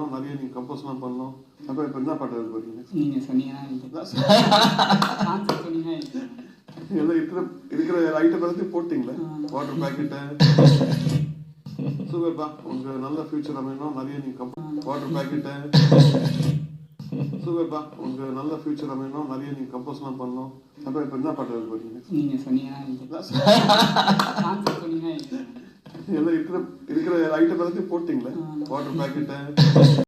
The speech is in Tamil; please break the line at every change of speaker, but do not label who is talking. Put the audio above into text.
அமையணும், நிறைய நீங்கள் கம்போஸ்லாம் பண்ணணும். அப்புறம் இப்போ என்ன பாட்டு எழுத போறீங்க?
நீங்கள் சொன்னீங்கன்னா சொன்னீங்கன்னா
எல்லாம் இருக்கிற ஐட்டம் எல்லாத்தையும் போட்டிங்களே, வாட்டர் பேக்கெட்டு. சூப்பர்ப்பா, உங்கள் நல்ல ஃபியூச்சர் அமையணும், நிறைய நீங்கள் வாட்டர் பேக்கெட்டு. சூப்பர்ப்பா, உங்கள் நல்ல ஃபியூச்சர் அமையணும், நிறைய நீங்கள் கம்போஸ்லாம் பண்ணணும். அப்புறம் இப்போ என்ன பாட்டு எழுத போறீங்க?
நீங்கள் சொன்னீங்கன்னா சொன்னீங்கன்னா
எல்லாம் இருக்கிற ஐட்டம் எல்லாத்தையும் போட்டிங்களே, வாட்டர் பேக்கெட்டு.